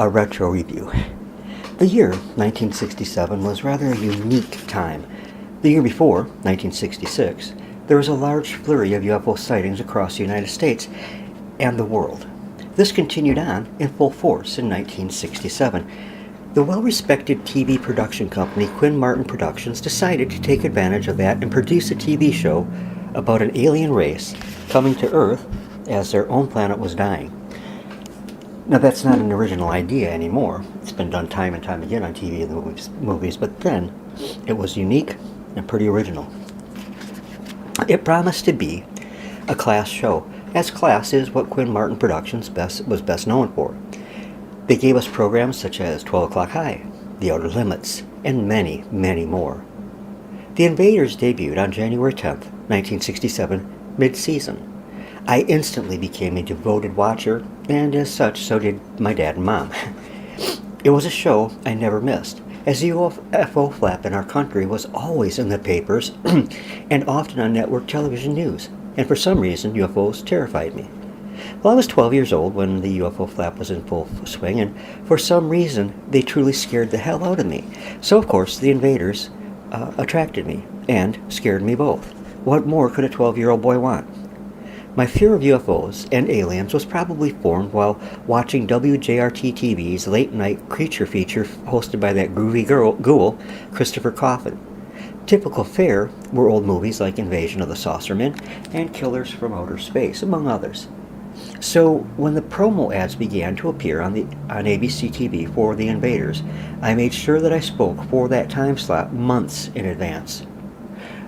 a retro review. The year 1967 was rather a unique time. The year before, 1966, there was a large flurry of UFO sightings across the United States and the world. This continued on in full force in 1967. The well-respected TV production company Quinn Martin Productions decided to take advantage of that and produce a TV show about an alien race coming to Earth as their own planet was dying. Now, that's not an original idea anymore. It's been done time and time again on TV and movies, but then it was unique and pretty original. It promised to be a class show, as class is what Quinn Martin Productions was best known for. They gave us programs such as 12 O'Clock High, The Outer Limits, and many, many more. The Invaders debuted on January 10th, 1967, mid-season. I instantly became a devoted watcher, and as such, so did my dad and mom. It was a show I never missed, as the UFO flap in our country was always in the papers and often on network television news, and for some reason UFOs terrified me. Well, I was 12 years old when the UFO flap was in full swing, and for some reason they truly scared the hell out of me. So of course the Invaders attracted me, and scared me both. What more could a 12-year-old boy want? My fear of UFOs and aliens was probably formed while watching WJRT-TV's late-night creature feature hosted by that groovy ghoul, Christopher Coffin. Typical fare were old movies like Invasion of the Saucermen and Killers from Outer Space, among others. So when the promo ads began to appear on ABC TV for The Invaders, I made sure that I spoke for that time slot months in advance.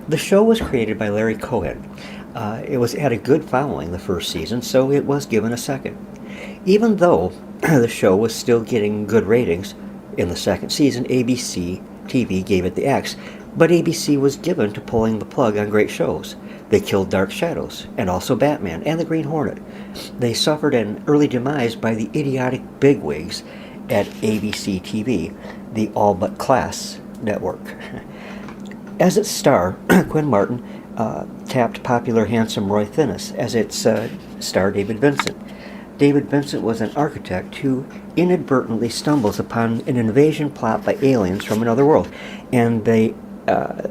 The show was created by Larry Cohen. It had a good following the first season, so it was given a second. Even though the show was still getting good ratings, in the second season ABC TV gave it the X, but ABC was given to pulling the plug on great shows. They killed Dark Shadows, and also Batman, and the Green Hornet. They suffered an early demise by the idiotic bigwigs at ABC TV, the all-but-class network. As its star, Quinn Martin tapped popular handsome Roy Finnis as its star David Vincent. David Vincent was an architect who inadvertently stumbles upon an invasion plot by aliens from another world, and the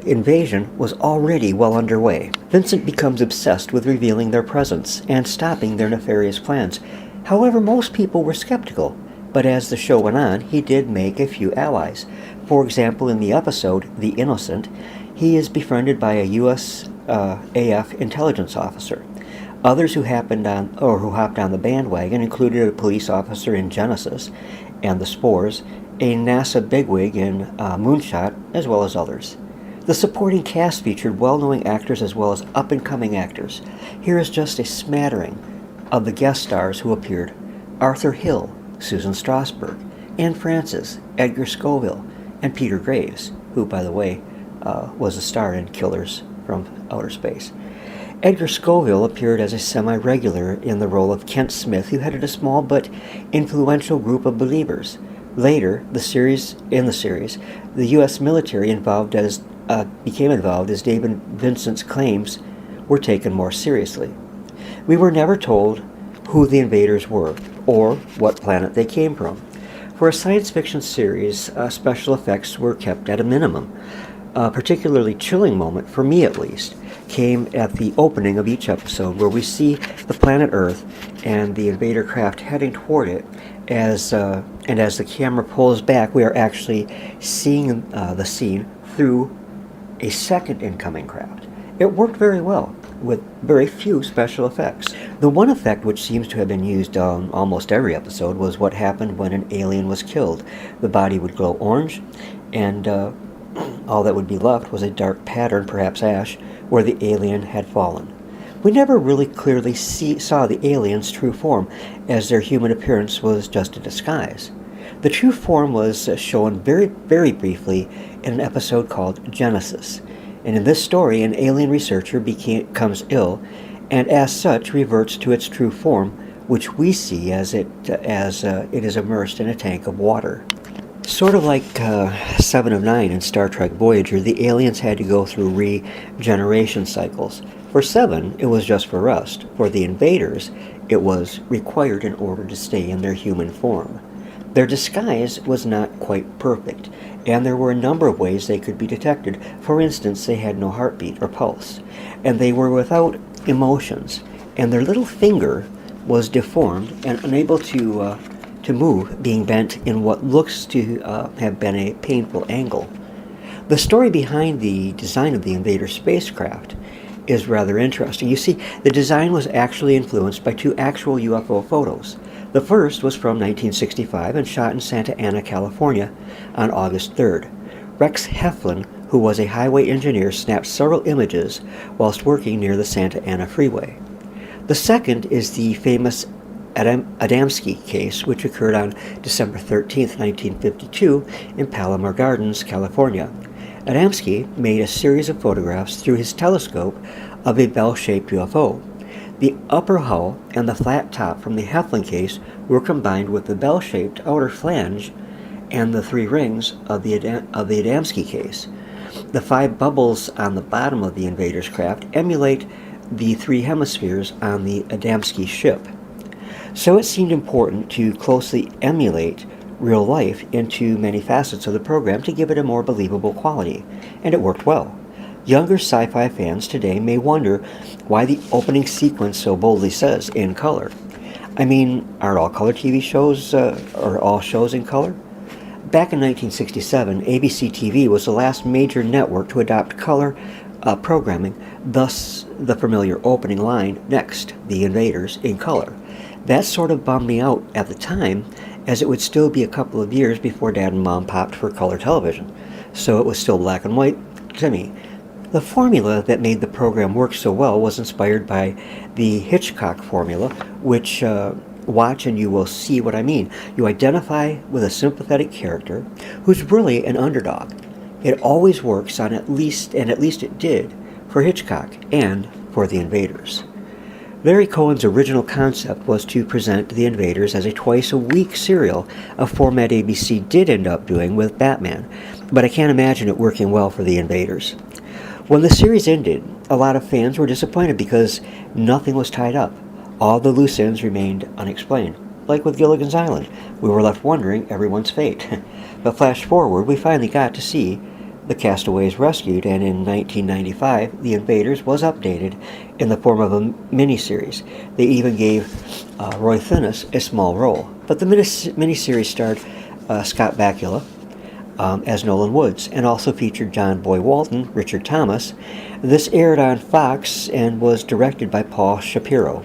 invasion was already well underway. Vincent becomes obsessed with revealing their presence and stopping their nefarious plans. However, most people were skeptical, but as the show went on, he did make a few allies. For example, in the episode The Innocent, he is befriended by a USAF intelligence officer. Others who hopped on the bandwagon included a police officer in Genesis and The Spores, a NASA bigwig in Moonshot, as well as others. The supporting cast featured well-known actors as well as up-and-coming actors. Here is just a smattering of the guest stars who appeared: Arthur Hill, Susan Strasberg, Anne Francis, Edgar Scoville, and Peter Graves, who, by the way, was a star in Killers from Outer Space. Edgar Scoville appeared as a semi-regular in the role of Kent Smith, who headed a small but influential group of believers. Later, in the series, the U.S. military became involved as David Vincent's claims were taken more seriously. We were never told who the invaders were or what planet they came from. For a science fiction series, special effects were kept at a minimum. A particularly chilling moment, for me at least, came at the opening of each episode, where we see the planet Earth and the invader craft heading toward it. As the camera pulls back, we are actually seeing the scene through a second incoming craft. It worked very well, with very few special effects. The one effect which seems to have been used on almost every episode was what happened when an alien was killed. The body would glow orange, and all that would be left was a dark pattern, perhaps ash, where the alien had fallen. We never really clearly saw the alien's true form, as their human appearance was just a disguise. The true form was shown very, very briefly in an episode called Genesis. And in this story, an alien researcher becomes ill, and as such reverts to its true form, which we see as it is immersed in a tank of water. Sort of like 7 of 9 in Star Trek Voyager, the aliens had to go through regeneration cycles. For 7, it was just for rust. For the invaders, it was required in order to stay in their human form. Their disguise was not quite perfect, and there were a number of ways they could be detected. For instance, they had no heartbeat or pulse, and they were without emotions, and their little finger was deformed and unable to move, being bent in what looks to have been a painful angle. The story behind the design of the Invader spacecraft is rather interesting. You see, the design was actually influenced by two actual UFO photos. The first was from 1965 and shot in Santa Ana, California on August 3rd. Rex Heflin, who was a highway engineer, snapped several images whilst working near the Santa Ana freeway. The second is the famous Adamski case, which occurred on December 13, 1952 in Palomar Gardens, California. Adamski made a series of photographs through his telescope of a bell-shaped UFO. The upper hull and the flat top from the Heflin case were combined with the bell-shaped outer flange and the three rings of the Adamski case. The 5 bubbles on the bottom of the Invaders craft emulate the 3 hemispheres on the Adamski ship. So it seemed important to closely emulate real life into many facets of the program to give it a more believable quality, and it worked well. Younger sci-fi fans today may wonder why the opening sequence so boldly says, "in color." I mean, aren't all color TV shows, or all shows in color? Back in 1967, ABC TV was the last major network to adopt color programming, thus the familiar opening line, "Next, the Invaders, in color." That sort of bummed me out at the time, as it would still be a couple of years before Dad and Mom popped for color television, so it was still black and white to me. The formula that made the program work so well was inspired by the Hitchcock formula, which watch and you will see what I mean. You identify with a sympathetic character who's really an underdog. It always works on at least it did for Hitchcock and for the Invaders. Larry Cohen's original concept was to present the Invaders as a twice-a-week serial, a format ABC did end up doing with Batman, but I can't imagine it working well for the Invaders. When the series ended, a lot of fans were disappointed because nothing was tied up. All the loose ends remained unexplained. Like with Gilligan's Island, we were left wondering everyone's fate. But flash forward, we finally got to see the castaways rescued, and in 1995, The Invaders was updated in the form of a miniseries. They even gave Roy Finnis a small role. But the miniseries starred Scott Bakula as Nolan Woods, and also featured John Boy Walton, Richard Thomas. This aired on Fox and was directed by Paul Shapiro.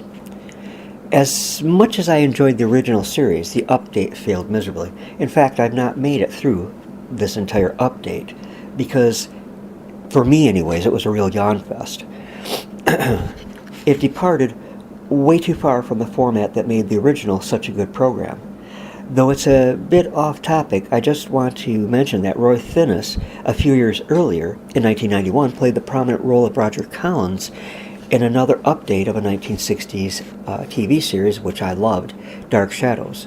As much as I enjoyed the original series, the update failed miserably. In fact, I've not made it through this entire update, because, for me anyways, it was a real yawn fest. It departed way too far from the format that made the original such a good program. Though it's a bit off topic, I just want to mention that Roy Finnis, a few years earlier, in 1991, played the prominent role of Roger Collins in another update of a 1960s TV series which I loved, Dark Shadows.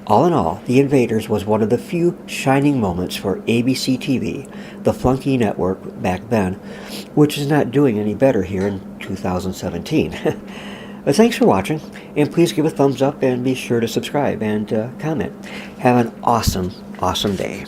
All in all, The Invaders was one of the few shining moments for ABC TV, the flunky network back then, which is not doing any better here in 2017. But thanks for watching, and please give a thumbs up and be sure to subscribe and comment. Have an awesome, awesome day.